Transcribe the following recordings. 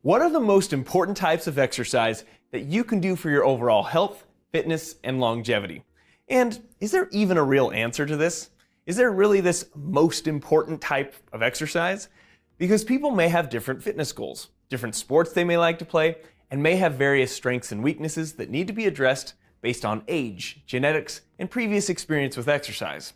What are the most important types of exercise that you can do for your overall health, fitness, and longevity? And is there even a real answer to this? Is there really this most important type of exercise? Because people may have different fitness goals, different sports they may like to play, and may have various strengths and weaknesses that need to be addressed based on age, genetics, and previous experience with exercise.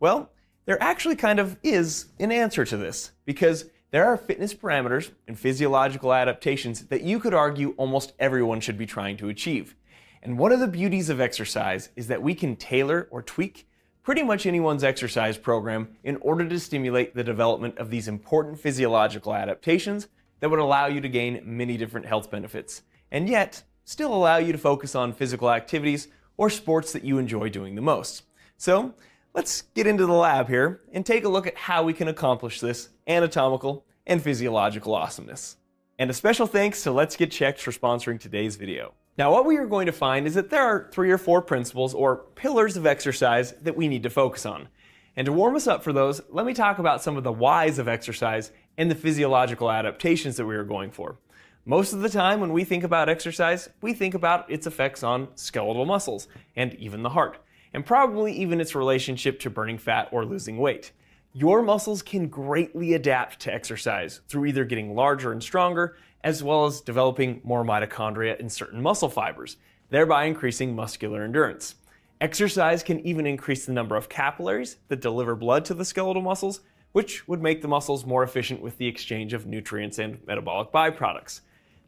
Well, there actually kind of is an answer to this, because there are fitness parameters and physiological adaptations that you could argue almost everyone should be trying to achieve. And one of the beauties of exercise is that we can tailor or tweak pretty much anyone's exercise program in order to stimulate the development of these important physiological adaptations that would allow you to gain many different health benefits, and yet still allow you to focus on physical activities or sports that you enjoy doing the most. So let's get into the lab here and take a look at how we can accomplish this anatomical and physiological awesomeness. And a special thanks to Let's Get Checked for sponsoring today's video. Now, what we are going to find is that there are 3 or 4 principles or pillars of exercise that we need to focus on. And to warm us up for those, let me talk about some of the whys of exercise and the physiological adaptations that we are going for. Most of the time when we think about exercise, we think about its effects on skeletal muscles and even the heart, and probably even its relationship to burning fat or losing weight. Your muscles can greatly adapt to exercise through either getting larger and stronger, as well as developing more mitochondria in certain muscle fibers, thereby increasing muscular endurance. Exercise can even increase the number of capillaries that deliver blood to the skeletal muscles, which would make the muscles more efficient with the exchange of nutrients and metabolic byproducts.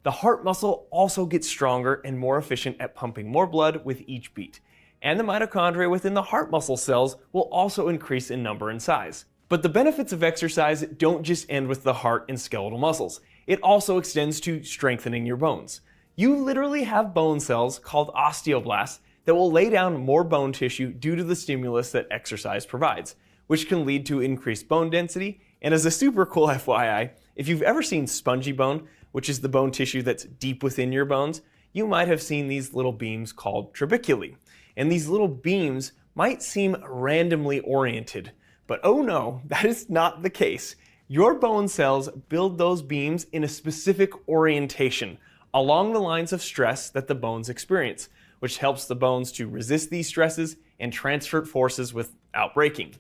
The heart muscle also gets stronger and more efficient at pumping more blood with each beat. And the mitochondria within the heart muscle cells will also increase in number and size. But the benefits of exercise don't just end with the heart and skeletal muscles. It also extends to strengthening your bones. You literally have bone cells called osteoblasts that will lay down more bone tissue due to the stimulus that exercise provides, which can lead to increased bone density. And as a super cool FYI, if you've ever seen spongy bone, which is the bone tissue that's deep within your bones, you might have seen these little beams called trabeculae. And these little beams might seem randomly oriented, but oh no, that is not the case. Your bone cells build those beams in a specific orientation along the lines of stress that the bones experience, which helps the bones to resist these stresses and transfer forces without breaking.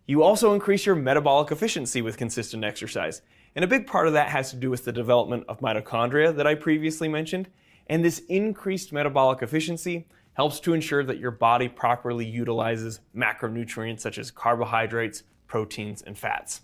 You also increase your metabolic efficiency with consistent exercise, and a big part of that has to do with the development of mitochondria that I previously mentioned, and this increased metabolic efficiency helps to ensure that your body properly utilizes macronutrients such as carbohydrates, proteins, and fats.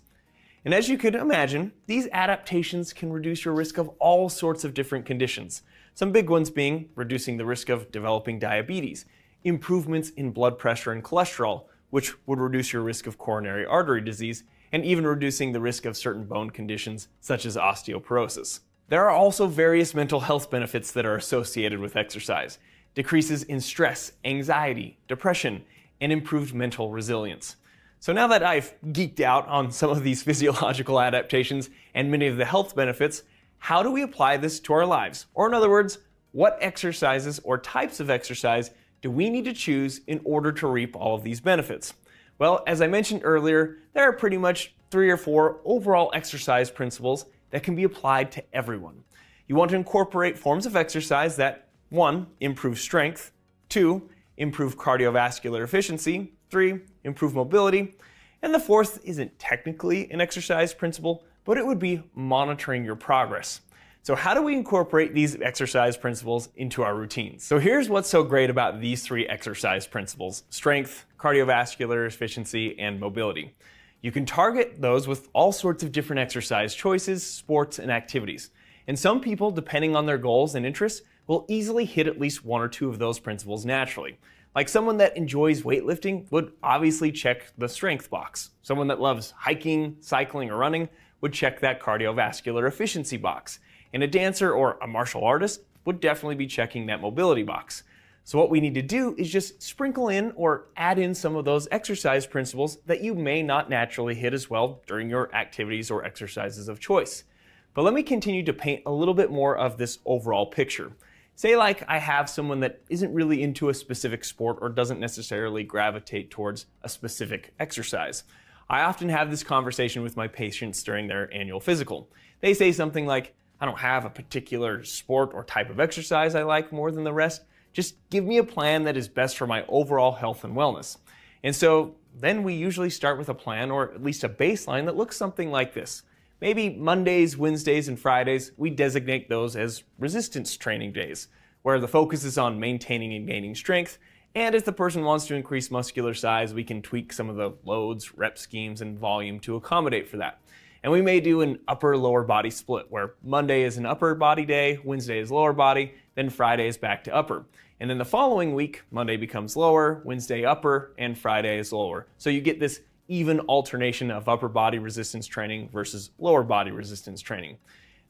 And as you could imagine, these adaptations can reduce your risk of all sorts of different conditions. Some big ones being reducing the risk of developing diabetes, improvements in blood pressure and cholesterol, which would reduce your risk of coronary artery disease, and even reducing the risk of certain bone conditions such as osteoporosis. There are also various mental health benefits that are associated with exercise. Decreases in stress, anxiety, depression, and improved mental resilience. So now that I've geeked out on some of these physiological adaptations and many of the health benefits, how do we apply this to our lives? Or in other words, what exercises or types of exercise do we need to choose in order to reap all of these benefits? Well, as I mentioned earlier, there are pretty much 3 or 4 overall exercise principles that can be applied to everyone. You want to incorporate forms of exercise that 1. Improve strength, 2. Improve cardiovascular efficiency, 3. Improve mobility, and the 4th isn't technically an exercise principle, but it would be monitoring your progress. So how do we incorporate these exercise principles into our routines? So here's what's so great about these 3 exercise principles: strength, cardiovascular efficiency, and mobility. You can target those with all sorts of different exercise choices, sports, and activities. And some people, depending on their goals and interests, will easily hit at least 1 or 2 of those principles naturally. Like someone that enjoys weightlifting would obviously check the strength box. Someone that loves hiking, cycling, or running would check that cardiovascular efficiency box. And a dancer or a martial artist would definitely be checking that mobility box. So what we need to do is just sprinkle in or add in some of those exercise principles that you may not naturally hit as well during your activities or exercises of choice. But let me continue to paint a little bit more of this overall picture. Say like I have someone that isn't really into a specific sport or doesn't necessarily gravitate towards a specific exercise. I often have this conversation with my patients during their annual physical. They say something like, I don't have a particular sport or type of exercise I like more than the rest. Just give me a plan that is best for my overall health and wellness. And so then we usually start with a plan, or at least a baseline, that looks something like this. Maybe Mondays, Wednesdays, and Fridays, we designate those as resistance training days, where the focus is on maintaining and gaining strength. And if the person wants to increase muscular size, we can tweak some of the loads, rep schemes, and volume to accommodate for that. And we may do an upper-lower body split, where Monday is an upper body day, Wednesday is lower body, then Friday is back to upper. And then the following week, Monday becomes lower, Wednesday upper, and Friday is lower. So you get this even alternation of upper body resistance training versus lower body resistance training.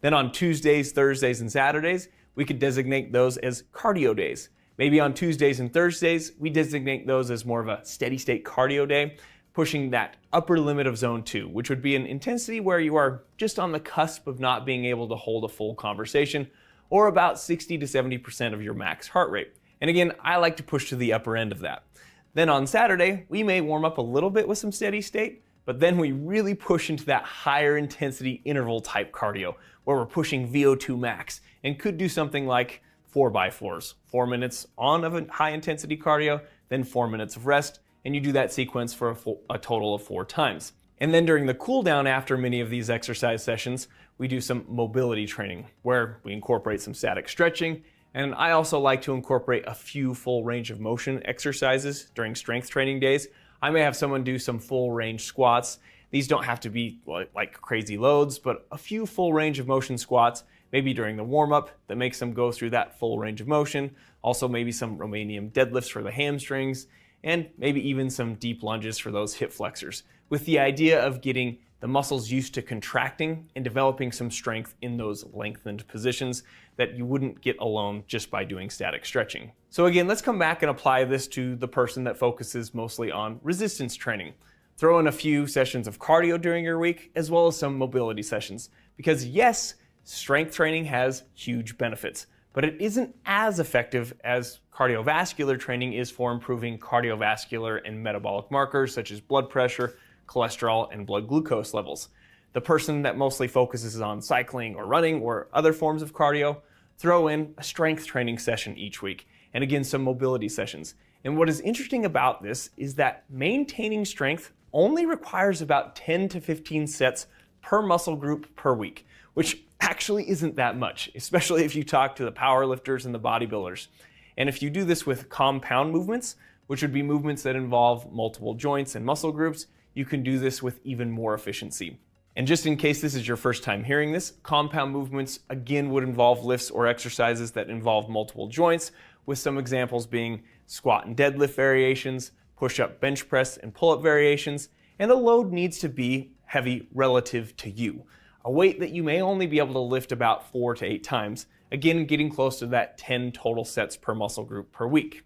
Then on Tuesdays, Thursdays, and Saturdays, we could designate those as cardio days. Maybe on Tuesdays and Thursdays, we designate those as more of a steady state cardio day, pushing that upper limit of zone 2, which would be an intensity where you are just on the cusp of not being able to hold a full conversation, or about 60 to 70% of your max heart rate. And again, I like to push to the upper end of that. Then on Saturday, we may warm up a little bit with some steady state, but then we really push into that higher intensity interval type cardio, where we're pushing VO2 max, and could do something like 4x4s, 4 minutes on of a high intensity cardio, then 4 minutes of rest, and you do that sequence for a total of 4 times. And then during the cool down after many of these exercise sessions, we do some mobility training, where we incorporate some static stretching. And I also like to incorporate a few full range of motion exercises during strength training days. I may have someone do some full range squats. These don't have to be like crazy loads, but a few full range of motion squats, maybe during the warm up, that makes them go through that full range of motion. Also maybe some Romanian deadlifts for the hamstrings, and maybe even some deep lunges for those hip flexors, with the idea of getting the muscles used to contracting and developing some strength in those lengthened positions that you wouldn't get alone just by doing static stretching. So again, let's come back and apply this to the person that focuses mostly on resistance training. Throw in a few sessions of cardio during your week, as well as some mobility sessions. Because yes, strength training has huge benefits, but it isn't as effective as cardiovascular training is for improving cardiovascular and metabolic markers such as blood pressure, cholesterol, and blood glucose levels. The person that mostly focuses on cycling or running or other forms of cardio, throw in a strength training session each week, and again some mobility sessions. And what is interesting about this is that maintaining strength only requires about 10 to 15 sets per muscle group per week, which actually isn't that much, especially if you talk to the powerlifters and the bodybuilders. And if you do this with compound movements, which would be movements that involve multiple joints and muscle groups, you can do this with even more efficiency. And just in case this is your first time hearing this, compound movements again would involve lifts or exercises that involve multiple joints, with some examples being squat and deadlift variations, push-up, bench press, and pull-up variations, and the load needs to be heavy relative to you. A weight that you may only be able to lift about 4 to 8 times, again getting close to that 10 total sets per muscle group per week.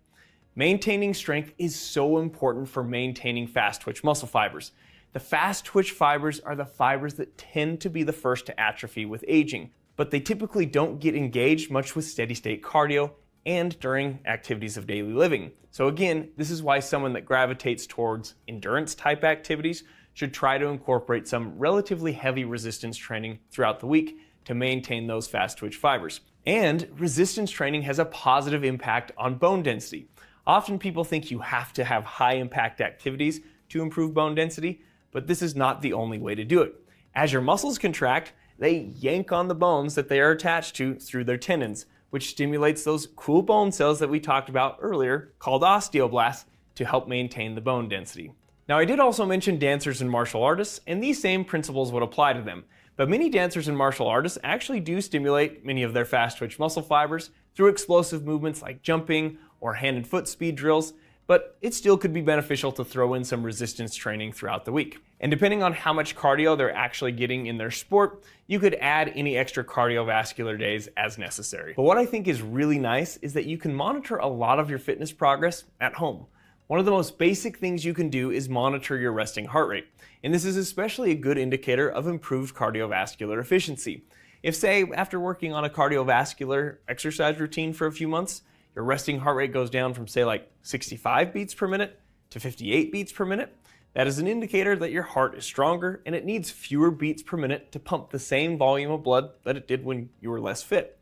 Maintaining strength is so important for maintaining fast twitch muscle fibers. The fast twitch fibers are the fibers that tend to be the first to atrophy with aging, but they typically don't get engaged much with steady state cardio and during activities of daily living. So again, this is why someone that gravitates towards endurance type activities should try to incorporate some relatively heavy resistance training throughout the week to maintain those fast twitch fibers. And resistance training has a positive impact on bone density. Often people think you have to have high impact activities to improve bone density, but this is not the only way to do it. As your muscles contract, they yank on the bones that they are attached to through their tendons, which stimulates those cool bone cells that we talked about earlier, called osteoblasts, to help maintain the bone density. Now, I did also mention dancers and martial artists, and these same principles would apply to them. But many dancers and martial artists actually do stimulate many of their fast twitch muscle fibers through explosive movements like jumping or hand and foot speed drills, but it still could be beneficial to throw in some resistance training throughout the week. And depending on how much cardio they're actually getting in their sport, you could add any extra cardiovascular days as necessary. But what I think is really nice is that you can monitor a lot of your fitness progress at home. One of the most basic things you can do is monitor your resting heart rate. And this is especially a good indicator of improved cardiovascular efficiency. If, say, after working on a cardiovascular exercise routine for a few months, your resting heart rate goes down from, say, like 65 beats per minute to 58 beats per minute, That is an indicator that your heart is stronger and it needs fewer beats per minute to pump the same volume of blood that it did when you were less fit.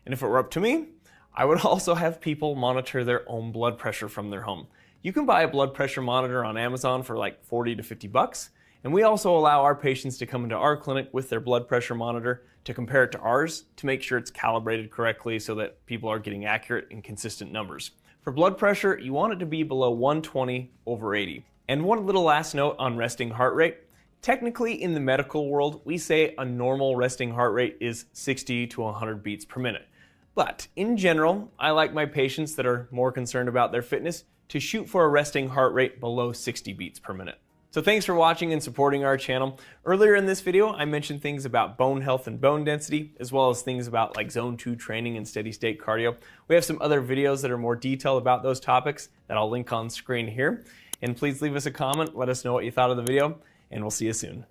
And if it were up to me, I would also have people monitor their own blood pressure from their home. You can buy a blood pressure monitor on Amazon for like 40 to 50 bucks. And we also allow our patients to come into our clinic with their blood pressure monitor to compare it to ours to make sure it's calibrated correctly so that people are getting accurate and consistent numbers. For blood pressure, you want it to be below 120/80. And one little last note on resting heart rate. Technically, in the medical world, we say a normal resting heart rate is 60 to 100 beats per minute. But in general, I like my patients that are more concerned about their fitness to shoot for a resting heart rate below 60 beats per minute. So thanks for watching and supporting our channel. Earlier in this video, I mentioned things about bone health and bone density, as well as things about like zone 2 training and steady state cardio. We have some other videos that are more detailed about those topics that I'll link on screen here. And please leave us a comment, let us know what you thought of the video, and we'll see you soon.